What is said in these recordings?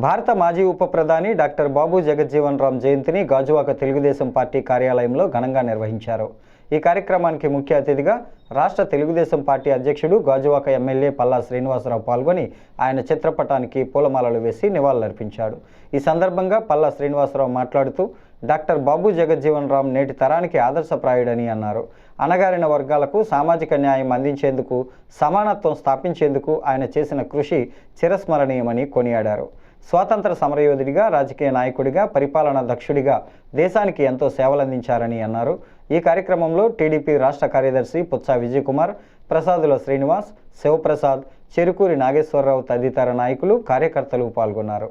భారత మాజీ ఉప ప్రధాని డాక్టర్ బాబు జగజ్జీవన్ రామ్ జయంతిని గాజువాక తెలుగుదేశం పార్టీ కార్యాలయంలో ఘనంగా నిర్వహించారు. ఈ కార్యక్రమానికి ముఖ్య అతిథిగా రాష్ట్ర తెలుగుదేశం పార్టీ అధ్యక్షుడు గాజువాక ఎమ్మెల్యే పల్లా శ్రీనివాసరావు పాల్గొని ఆయన చిత్రపటానికి పూలమాలలు వేసి నివాళులర్పించాడు. ఈ సందర్భంగా పల్లా శ్రీనివాసరావు మాట్లాడుతూ డాక్టర్ బాబు జగజ్జీవన్ రామ్ నేటి తరానికి ఆదర్శప్రాయుడని అన్నారు. అణగారిన వర్గాలకు సామాజిక న్యాయం అందించేందుకు, సమానత్వం స్థాపించేందుకు ఆయన చేసిన కృషి చిరస్మరణీయమని కొనియాడారు. స్వాతంత్ర సమరయోధుడిగా, రాజకీయ నాయకుడిగా, పరిపాలనా దక్షుడిగా దేశానికి ఎంతో సేవలందించారని అన్నారు. ఈ కార్యక్రమంలో టీడీపీ రాష్ట్ర కార్యదర్శి పుచ్చా విజయకుమార్, ప్రసాదుల శ్రీనివాస్, శివప్రసాద్, చెరుకూరి నాగేశ్వరరావు తదితర నాయకులు, కార్యకర్తలు పాల్గొన్నారు.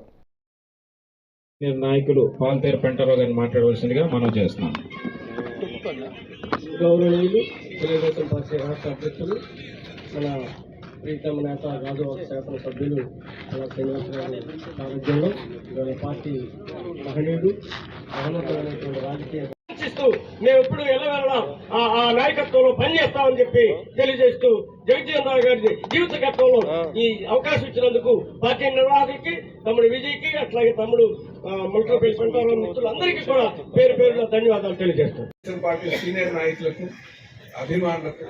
నాయకులు పాల్తేరు పెంటారావు గారిని మాట్లాడవలసిందిగా మనం చేస్తున్నాం. గౌరవనీయులు తెలుగుదేశం పార్టీ రాష్ట్ర అధ్యక్షులు, మన ప్రీతమ నేత గాజువాక శాసనసభ్యులు అలా శ్రీనివాసరావు సారథ్యంలో మన పార్టీ మహనీయుడు, మహోన్నతమైనటువంటి రాజకీయ మేము ఎప్పుడు వెళ్ళగలడం ఆ నాయకత్వంలో పనిచేస్తామని చెప్పి తెలియజేస్తూ జగజ్జీవన్ రావు గారి జీవిత ఘట్టంలో ఈ అవకాశం ఇచ్చినందుకు పార్టీ నిర్వాహకులకి, తమ్ముడు విజయ్కి, అట్లాగే తమ్ముడు ముల్కపల్లి పెంటారావు మిత్రులందరికీ కూడా పేరు పేరున ధన్యవాదాలు తెలియజేస్తాం. పార్టీ సీనియర్ నాయకులకు, అభిమానులకు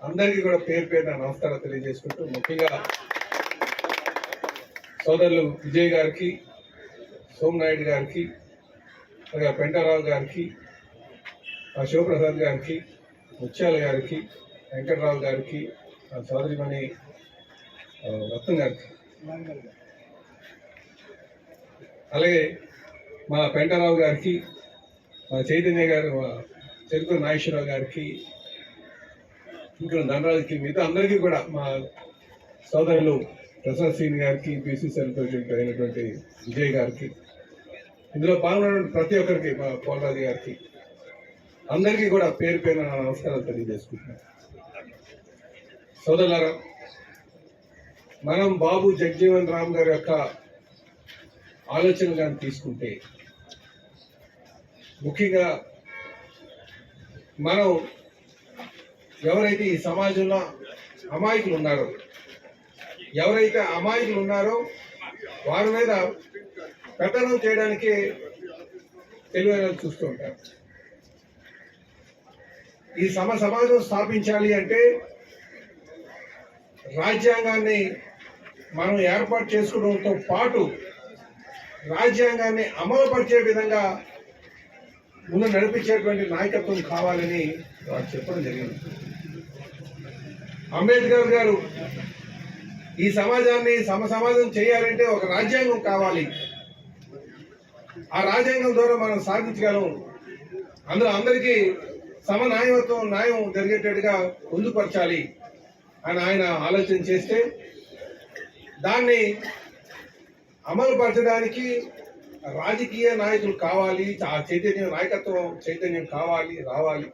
అందరికీ కూడా పేరు పేరున నమస్కారం తెలియజేసుకుంటూ, ముఖ్యంగా సోదరులు విజయ్ గారికి, సోమనాయుడు గారికి, అలాగే పెంటారావు గారికి, శివప్రసాద్ గారికి, ముత్యాల గారికి, వెంకటరావు గారికి, సోదరిమణి రత్నం గారికి, అలాగే మా పెంటారావు గారికి, మా చైతన్య గారు, మా చెరుకు నాగేశ్వరరావు గారికి, ఇంకా ధనరాజుకి, మిగతా అందరికీ కూడా, మా సోదరులు ప్రసాద్ శ్రీని గారికి, బీసీసీఎల్ ప్రెసిడెంట్ అయినటువంటి విజయ్ గారికి, ఇందులో పాల్గొన్న ప్రతి ఒక్కరికి, మా పోలరాజు గారికి, అందరికీ కూడా పేరు పేరున నమస్కారాలు తెలియజేసుకుంటున్నాం. సోదరులారా, మనం బాబు జగజ్జీవన్ రామ్ గారి యొక్క ఆలోచన కానీ తీసుకుంటే, ముఖ్యంగా మనం ఎవరైతే ఈ సమాజంలో అమాయకులు ఉన్నారో, వారి మీద పెత్తనం చేయడానికి తెలివైన చూస్తూ ఉంటారు. ఈ సమాజం స్థాపించాలి అంటే రాజ్యాంగాన్ని మనం ఏర్పాటు చేసుకోవడంతో పాటు రాజ్యాంగాన్ని అమలుపరిచే విధంగా ముందు నడిపించేటువంటి నాయకత్వం కావాలని వారు చెప్పడం జరిగింది. అంబేద్కర్ గారు ఈ సమాజాన్ని సమాజం చేయాలంటే ఒక రాజ్యాంగం కావాలి, ఆ రాజ్యాంగం ద్వారా మనం సాధించగలం, అందులో అందరికీ న్యాయం జరిగేటట్టుగా పొందుపరచాలి అని ఆయన ఆలోచన చేస్తే, దాన్ని అమలు పరచడానికి రాజకీయ నాయకులు కావాలి, ఆ చైతన్యం కావాలి, రావాలి.